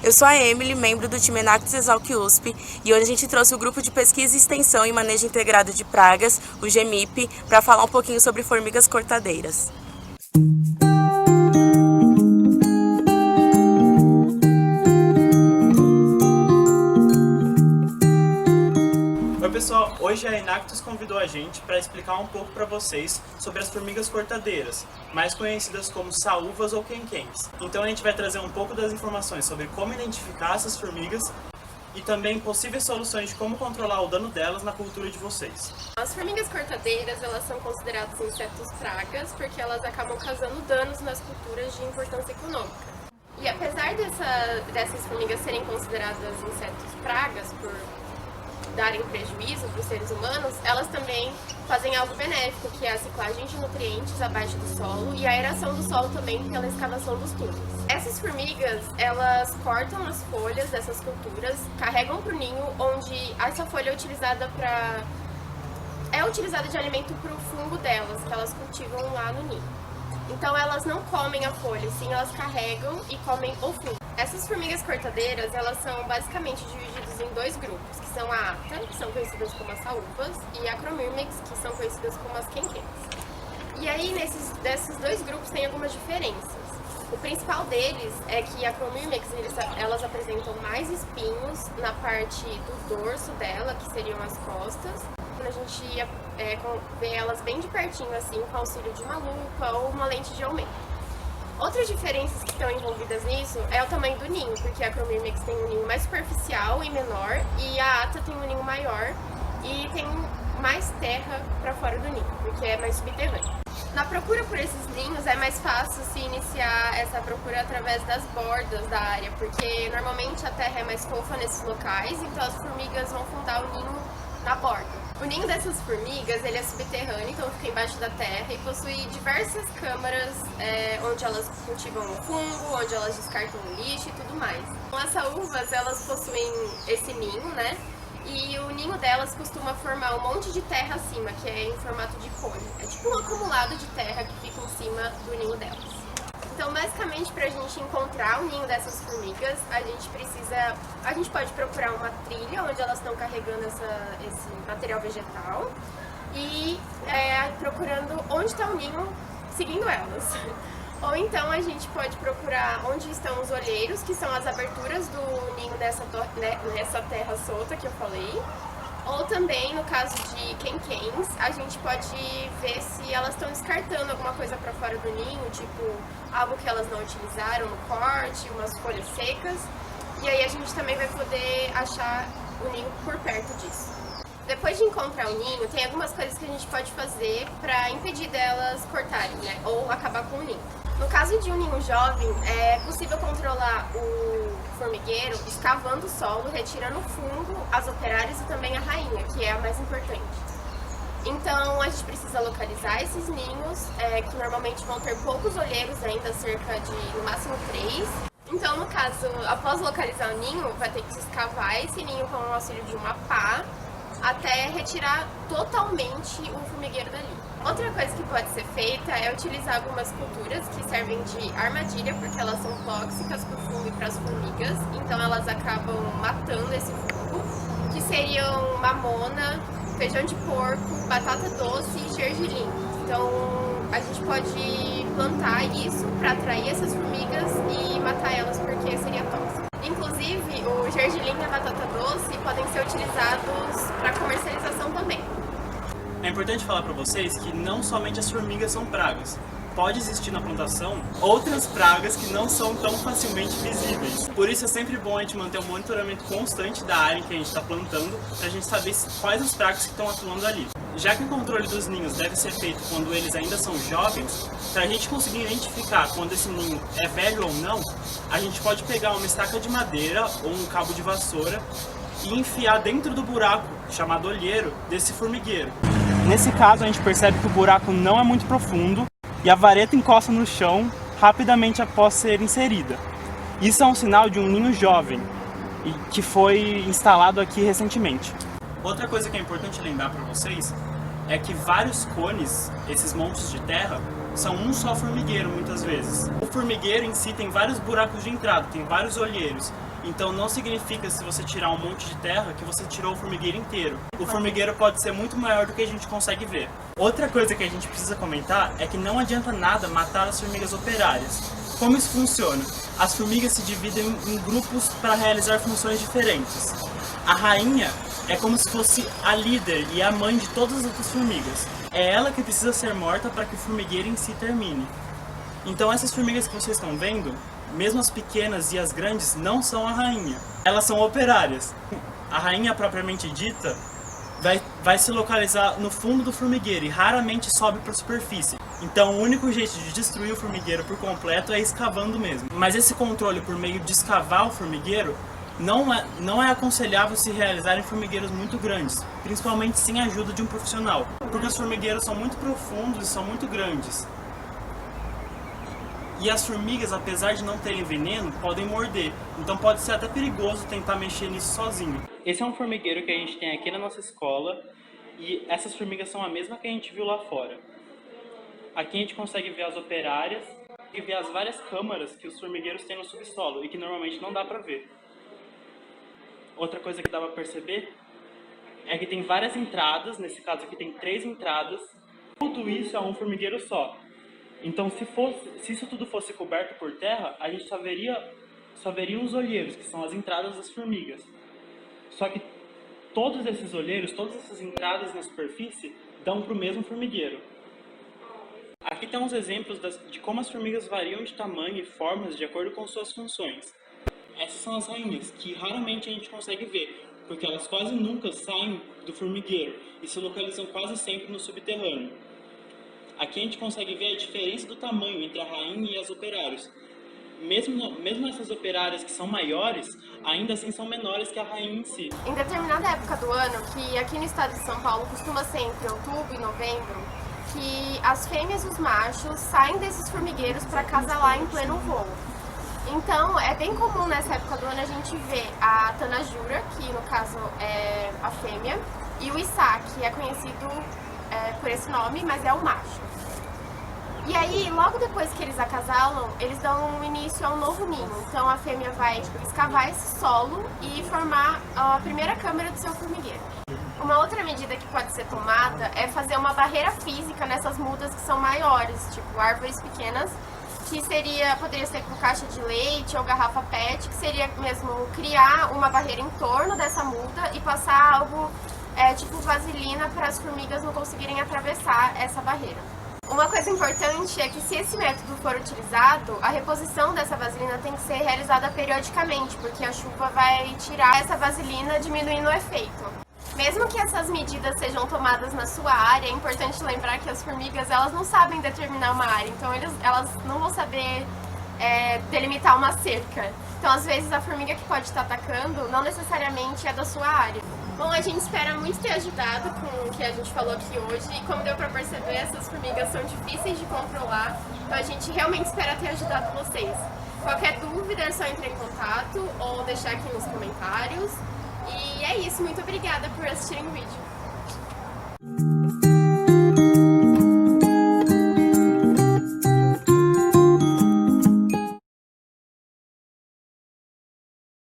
Eu sou a Emily, membro do time Enactus Exalc USP, e hoje a gente trouxe o Grupo de Pesquisa e Extensão em Manejo Integrado de Pragas, o GEMIP, para falar um pouquinho sobre formigas cortadeiras. Oi pessoal, hoje a Enactus convidou a gente para explicar um pouco para vocês sobre as formigas cortadeiras, mais conhecidas como saúvas ou quenquens. Então a gente vai trazer um pouco das informações sobre como identificar essas formigas e também possíveis soluções de como controlar o dano delas na cultura de vocês. As formigas cortadeiras, elas são consideradas insetos pragas porque elas acabam causando danos nas culturas de importância econômica. E apesar dessas formigas serem consideradas insetos pragas por darem prejuízo para os seres humanos, elas também fazem algo benéfico, que é a ciclagem de nutrientes abaixo do solo e a aeração do solo também pela escavação dos túneis. Essas formigas, elas cortam as folhas dessas culturas, carregam para o ninho, onde essa folha é utilizada de alimento para o fungo delas, que elas cultivam lá no ninho. Então elas não comem a folha, sim, elas carregam e comem o fungo. Essas formigas cortadeiras, elas são basicamente divididas em dois grupos, que são a ata, que são conhecidas como as saúvas, e a Acromyrmex, que são conhecidas como as quenquens. E aí, desses dois grupos, tem algumas diferenças. O principal deles é que a Acromyrmex, elas apresentam mais espinhos na parte do dorso dela, que seriam as costas. Quando a gente vê elas bem de pertinho, assim, com auxílio de uma lupa ou uma lente de aumento. Outras diferenças que estão envolvidas nisso é o tamanho do ninho, porque a Acromyrmex tem um ninho mais superficial e menor, e a ata tem um ninho maior e tem mais terra para fora do ninho, porque é mais subterrâneo. Na procura por esses ninhos é mais fácil se iniciar essa procura através das bordas da área, porque normalmente a terra é mais fofa nesses locais, então as formigas vão fundar o ninho na borda. O ninho dessas formigas, ele é subterrâneo, então fica embaixo da terra e possui diversas câmaras onde elas cultivam o fungo, onde elas descartam o lixo e tudo mais. As saúvas, elas possuem esse ninho, né? E o ninho delas costuma formar um monte de terra acima, que é em formato de cone. É tipo um acumulado de terra que fica em cima do ninho delas. Então, basicamente, para a gente encontrar o ninho dessas formigas, a gente pode procurar uma trilha onde elas estão carregando esse material vegetal e procurando onde está o ninho, seguindo elas. Ou então a gente pode procurar onde estão os olheiros, que são as aberturas do ninho nessa terra solta que eu falei. Ou também, no caso de quenquens, a gente pode ver se elas estão descartando alguma coisa para fora do ninho, tipo algo que elas não utilizaram no corte, umas folhas secas. E aí a gente também vai poder achar o ninho por perto disso. Depois de encontrar o ninho, tem algumas coisas que a gente pode fazer para impedir delas cortarem, né? Ou acabar com o ninho. No caso de um ninho jovem, é possível controlar o formigueiro escavando o solo, retirando o fungo, as operárias e também a rainha, que é a mais importante. Então a gente precisa localizar esses ninhos, que normalmente vão ter poucos olheiros ainda, cerca de no máximo 3. Então, no caso, após localizar o ninho, vai ter que se escavar esse ninho com o auxílio de uma pá, até retirar totalmente o formigueiro dali. Outra coisa que pode ser feita é utilizar algumas culturas que servem de armadilha, porque elas são tóxicas para o fungo e para as formigas, então elas acabam matando esse fungo, que seriam mamona, feijão de porco, batata doce e gergelim. Então a gente pode plantar isso para atrair essas formigas e matar elas, porque seria tóxico. Inclusive, o gergelim e a batata doce podem ser utilizados para comercialização também. É importante falar para vocês que não somente as formigas são pragas. Pode existir na plantação outras pragas que não são tão facilmente visíveis. Por isso é sempre bom a gente manter um monitoramento constante da área em que a gente está plantando, para a gente saber quais as pragas que estão atuando ali. Já que o controle dos ninhos deve ser feito quando eles ainda são jovens, para a gente conseguir identificar quando esse ninho é velho ou não, a gente pode pegar uma estaca de madeira ou um cabo de vassoura e enfiar dentro do buraco, chamado olheiro, desse formigueiro. Nesse caso, a gente percebe que o buraco não é muito profundo e a vareta encosta no chão rapidamente após ser inserida. Isso é um sinal de um ninho jovem e que foi instalado aqui recentemente. Outra coisa que é importante lembrar para vocês é que vários cones, esses montes de terra, são um só formigueiro muitas vezes. O formigueiro em si tem vários buracos de entrada, tem vários olheiros. Então não significa, se você tirar um monte de terra, que você tirou o formigueiro inteiro. O formigueiro pode ser muito maior do que a gente consegue ver. Outra coisa que a gente precisa comentar é que não adianta nada matar as formigas operárias. Como isso funciona? As formigas se dividem em grupos para realizar funções diferentes. A rainha é como se fosse a líder e a mãe de todas as outras formigas. É ela que precisa ser morta para que o formigueiro em si termine. Então essas formigas que vocês estão vendo, mesmo as pequenas e as grandes, não são a rainha. Elas são operárias. A rainha propriamente dita vai se localizar no fundo do formigueiro e raramente sobe para a superfície. Então o único jeito de destruir o formigueiro por completo é escavando mesmo. Mas esse controle por meio de escavar o formigueiro não é aconselhável se realizar em formigueiros muito grandes, principalmente sem a ajuda de um profissional, porque os formigueiros são muito profundos e são muito grandes. E as formigas, apesar de não terem veneno, podem morder, então pode ser até perigoso tentar mexer nisso sozinho. Esse é um formigueiro que a gente tem aqui na nossa escola, e essas formigas são a mesma que a gente viu lá fora. Aqui a gente consegue ver as operárias e ver as várias câmaras que os formigueiros têm no subsolo e que normalmente não dá pra ver. Outra coisa que dá pra perceber é que tem várias entradas, nesse caso aqui tem 3 entradas, tudo isso é um formigueiro só. Então se isso tudo fosse coberto por terra, a gente só veria os olheiros, que são as entradas das formigas. Só que todos esses olheiros, todas essas entradas na superfície, dão para o mesmo formigueiro. Aqui tem uns exemplos de como as formigas variam de tamanho e formas de acordo com suas funções. Essas são as rainhas, que raramente a gente consegue ver, porque elas quase nunca saem do formigueiro e se localizam quase sempre no subterrâneo. Aqui a gente consegue ver a diferença do tamanho entre a rainha e as operárias. Mesmo essas operárias que são maiores, ainda assim são menores que a rainha em si. Em determinada época do ano, que aqui no estado de São Paulo costuma ser entre outubro e novembro, que as fêmeas e os machos saem desses formigueiros para acasalar em pleno voo. Então, é bem comum nessa época do ano a gente ver a tanajura, que no caso é a fêmea, e o içá, que é conhecido por esse nome, mas é o macho. E aí, logo depois que eles acasalam, eles dão início a um novo ninho. Então a fêmea vai escavar esse solo e formar a primeira câmara do seu formigueiro. Uma outra medida que pode ser tomada é fazer uma barreira física nessas mudas que são maiores, tipo árvores pequenas, que poderia ser com caixa de leite ou garrafa PET, que seria mesmo criar uma barreira em torno dessa muda e passar algo tipo vaselina para as formigas não conseguirem atravessar essa barreira. Uma coisa importante é que se esse método for utilizado, a reposição dessa vaselina tem que ser realizada periodicamente, porque a chuva vai tirar essa vaselina, diminuindo o efeito. Mesmo que essas medidas sejam tomadas na sua área, é importante lembrar que as formigas elas não sabem determinar uma área, então elas não vão saber delimitar uma cerca. Então, às vezes, a formiga que pode estar atacando não necessariamente é da sua área. Bom, a gente espera muito ter ajudado com o que a gente falou aqui hoje e como deu pra perceber, essas formigas são difíceis de controlar, então a gente realmente espera ter ajudado vocês. Qualquer dúvida é só entrar em contato ou deixar aqui nos comentários. E é isso, muito obrigada por assistirem o vídeo.